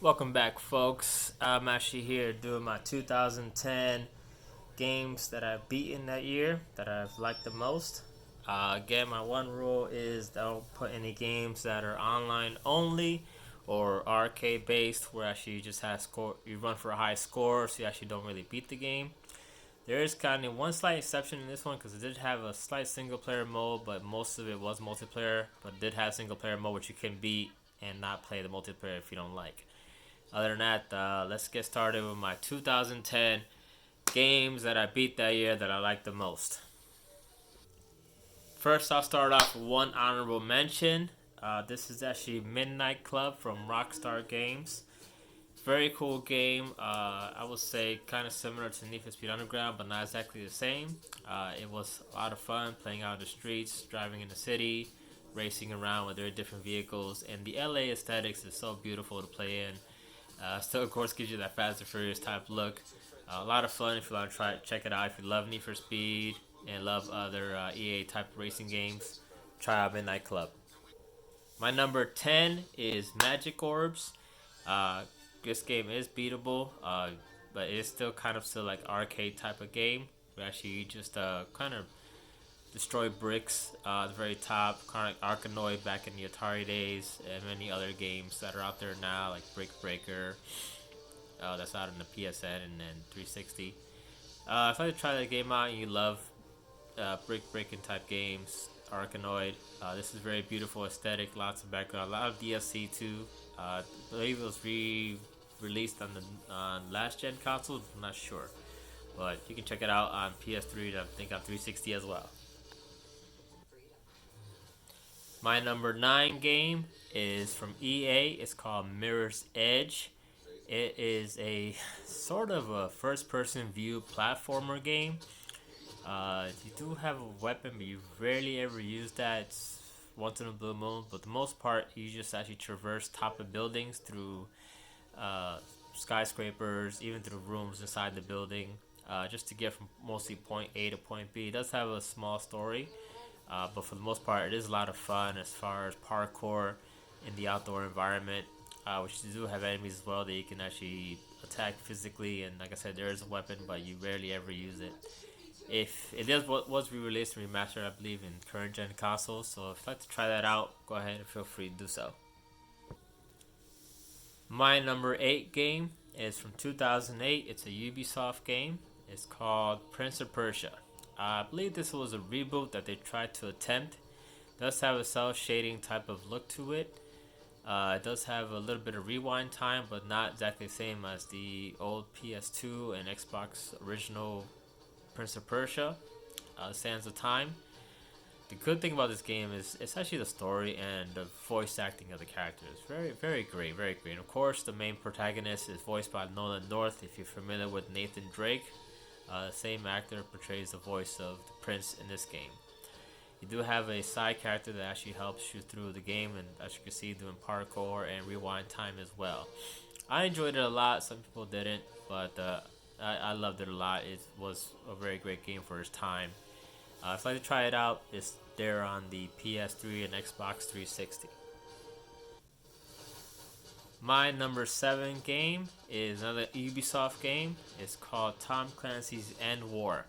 Welcome back, folks. I'm actually here doing my 2010 games that I've beaten that year that I've liked the most. Again, my one rule is don't put any games that are online only or arcade based, where actually you just have score. You run for a high score, so you actually don't really beat the game. There is kind of one slight exception in this one because it did have a slight single player mode, but most of it was multiplayer. But it did have single player mode, which you can beat and not play the multiplayer if you don't like. Other than that, let's get started with my 2010 games that I beat that year that I liked the most. First, I'll start off with one honorable mention. This is actually Midnight Club from Rockstar Games. Very cool game. I would say kind of similar to Need for Speed Underground, but not exactly the same. It was a lot of fun playing out in the streets, driving in the city, racing around with their different vehicles, and the LA aesthetics is so beautiful to play in. Still, of course, gives you that Fast and Furious type look. A lot of fun if you want to try check it out. If you love Need for Speed and love other EA type racing games, try out Midnight Club. My number 10 is Magic Orbz. Uh, this game is beatable, but it's still kind of still like arcade type of game. Where actually you just kind of destroy bricks at the very top, kind of like Arkanoid back in the Atari days, and many other games that are out there now, like Brick Breaker, that's out in the PSN and then 360. If I try that game out and you love brick breaking type games, Arkanoid, this is very beautiful aesthetic, lots of background, a lot of DLC too. I believe it was released on the last gen consoles, I'm not sure. But you can check it out on PS3 and I think on 360 as well. My number 9 game is from EA. It's called Mirror's Edge. It is a sort of a first person view platformer game. You do have a weapon, but you rarely ever use that. It's once in a blue moon, but the most part, you just actually traverse top of buildings through uh, skyscrapers, even through rooms inside the building, just to get from mostly point A to point B. It does have a small story, but for the most part, it is a lot of fun as far as parkour in the outdoor environment, which you do have enemies as well that you can actually attack physically. And like I said, there is a weapon, but you rarely ever use it. If it is what was re-released and remastered, I believe, in current gen consoles. So if you'd like to try that out, go ahead and feel free to do so. My number 8 game is from 2008. It's a Ubisoft game. It's called Prince of Persia. I believe this was a reboot that they tried to attempt. It does have a cel shading type of look to it. It does have a little bit of rewind time, but not exactly the same as the old PS2 and Xbox original Prince of Persia. Sands of Time. The good thing about this game is it's actually the story and the voice acting of the characters. Very, very great, very great. And of course, the main protagonist is voiced by Nolan North. If you're familiar with Nathan Drake, the same actor portrays the voice of the prince in this game. You do have a side character that actually helps you through the game, and as you can see, doing parkour and rewind time as well. I enjoyed it a lot. Some people didn't, but I loved it a lot. It was a very great game for its time. If you'd like to try it out, it's there on the PS3 and Xbox 360. My number 7 game is another Ubisoft game. It's called Tom Clancys End War.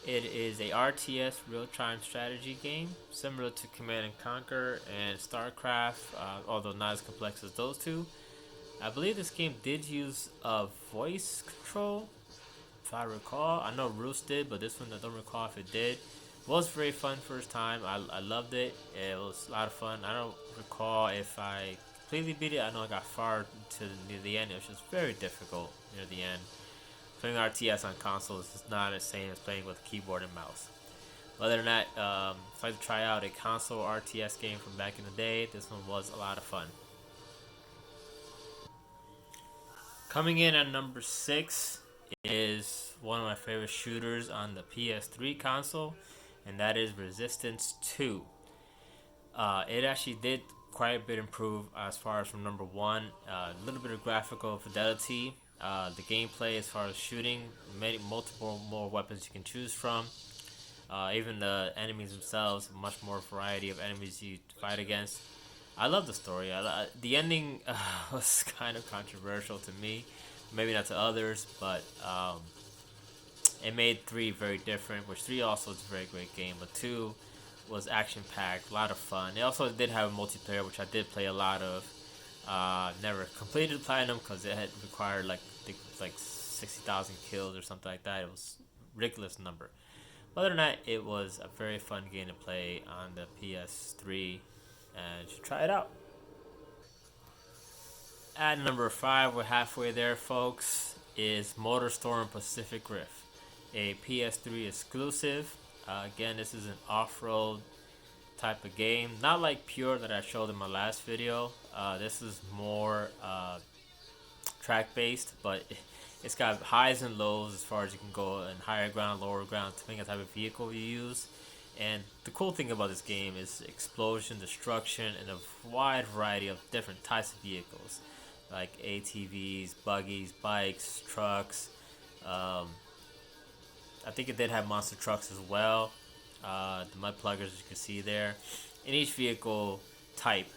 It is a RTS real-time strategy game, similar to Command and Conquer and StarCraft, although not as complex as those two. I believe this game did use a voice control, if I recall. I know Roos did, but this one I don't recall if it did. It was very fun first time. I loved it. It was a lot of fun. I don't recall if I completely beat it. I know I got far to near the end. It was just very difficult near the end. Playing RTS on consoles is not the same as playing with a keyboard and mouse. Other than that, if I had to try out a console RTS game from back in the day, this one was a lot of fun. Coming in at number 6 is one of my favorite shooters on the PS3 console, and that is Resistance 2. It actually did quite a bit improve as far as from number 1. A little bit of graphical fidelity. The gameplay as far as shooting, many multiple more weapons you can choose from. Even the enemies themselves, much more variety of enemies you fight against. I love the story. The ending was kind of controversial to me, maybe not to others, but it made 3 very different. Which 3 also is a very great game, but 2 was action packed, a lot of fun. It also did have a multiplayer, which I did play a lot of. Never completed platinum because it had required like I think it was like 60,000 kills or something like that. It was a ridiculous number. But other than that, it was a very fun game to play on the PS3, and you should try it out. At number 5, we're halfway there, folks, is Motorstorm Pacific Rift, a PS3 exclusive. Again, this is an off-road type of game, not like Pure that I showed in my last video. This is more track-based, but it's got highs and lows as far as you can go, and higher ground, lower ground, depending on the type of vehicle you use. And the cool thing about this game is explosion, destruction, and a wide variety of different types of vehicles, like ATVs, buggies, bikes, trucks. I think it did have monster trucks as well. The mud pluggers, as you can see there. And each vehicle type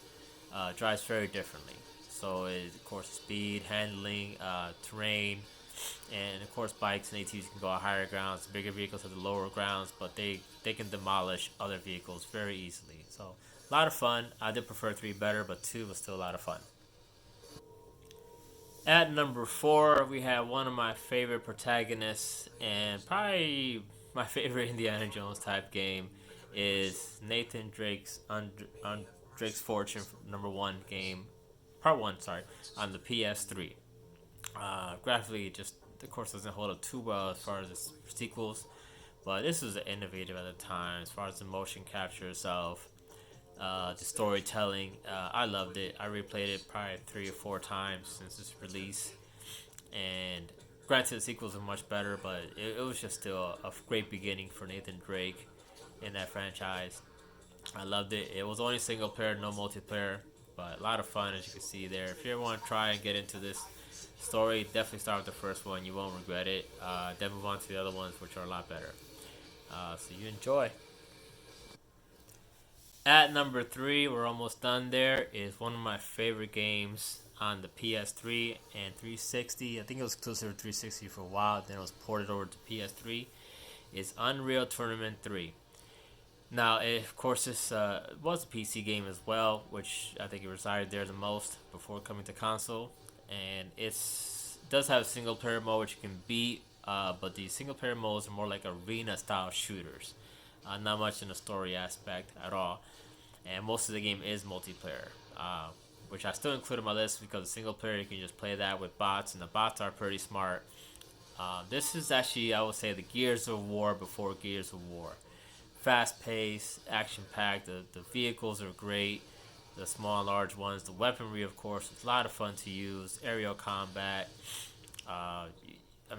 drives very differently. So, of course, speed, handling, terrain, and of course, bikes and ATVs can go on higher grounds. Bigger vehicles have the lower grounds, but they can demolish other vehicles very easily. So, a lot of fun. I did prefer 3 better, but 2 was still a lot of fun. At number 4, we have one of my favorite protagonists, and probably my favorite Indiana Jones type game is Nathan Drake's Drake's Fortune #1 game, part 1, sorry, on the PS3. Graphically, just of course doesn't hold up too well as far as its sequels, but this was innovative at the time as far as the motion capture itself, the storytelling. I loved it. I replayed it probably 3 or 4 times since its release, and granted the sequels are much better, but it was just still a great beginning for Nathan Drake in that franchise. I loved it. It was only single player, no multiplayer, but a lot of fun, as you can see there. If you ever want to try and get into this story, definitely start with the first one. You won't regret it. Then move on to the other ones, which are a lot better. So you enjoy. At number 3, we're almost done there, is one of my favorite games on the PS3 and 360. I think it was exclusive to 360 for a while, then it was ported over to PS3. It's Unreal Tournament 3. Now, of course, this was a PC game as well, which I think it resided there the most before coming to console. And it does have a single player mode which you can beat, but the single player modes are more like arena style shooters, not much in the story aspect at all. And most of the game is multiplayer, which I still include in my list because the single player you can just play that with bots, and the bots are pretty smart. This is actually, I would say, the Gears of War before Gears of War. Fast paced, action packed. The vehicles are great. The small and large ones. The weaponry, of course, is a lot of fun to use. Aerial combat. I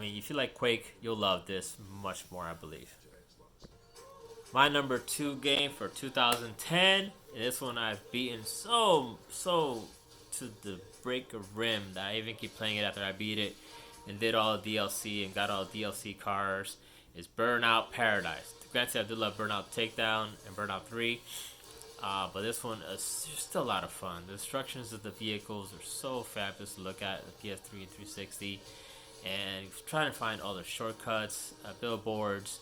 mean, if you like Quake, you'll love this much more, I believe. My number 2 game for 2010. And this one I've beaten so to the break of rim that I even keep playing it after I beat it and did all the DLC and got all the DLC cars. Is Burnout Paradise. Granted, I do love Burnout Takedown and Burnout 3. But this one is still a lot of fun. The instructions of the vehicles are so fabulous to look at the PS3 and 360. And trying to find all the shortcuts, billboards,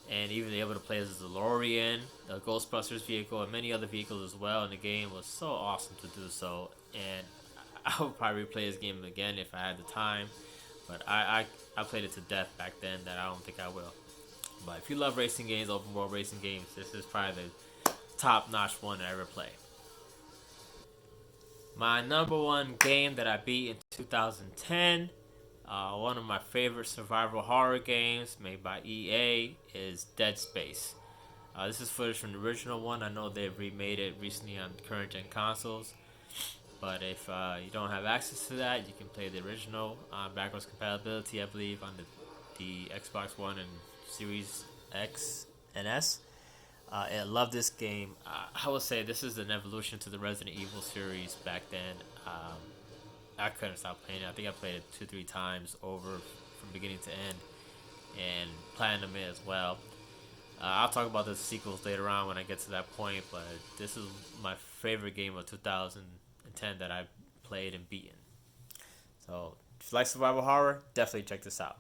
and even able to play as the DeLorean, the Ghostbusters vehicle, and many other vehicles as well in the game was so awesome to do so. And I would probably replay this game again if I had the time. But I played it to death back then that I don't think I will. But if you love racing games, open world racing games, this is probably the top-notch one I ever play. My number 1 game that I beat in 2010, one of my favorite survival horror games made by EA, is Dead Space. This is footage from the original one. I know they've remade it recently on current-gen consoles. But if you don't have access to that, you can play the original backwards compatibility, I believe, on the Xbox One and Series X and S. I love this game. I would say this is an evolution to the Resident Evil series back then. I couldn't stop playing it. I think I played it 2-3 times over from beginning to end, and platinum it as well. I'll talk about the sequels later on when I get to that point, but this is my favorite game of 2010 that I played and beaten. So, if you like survival horror, definitely check this out.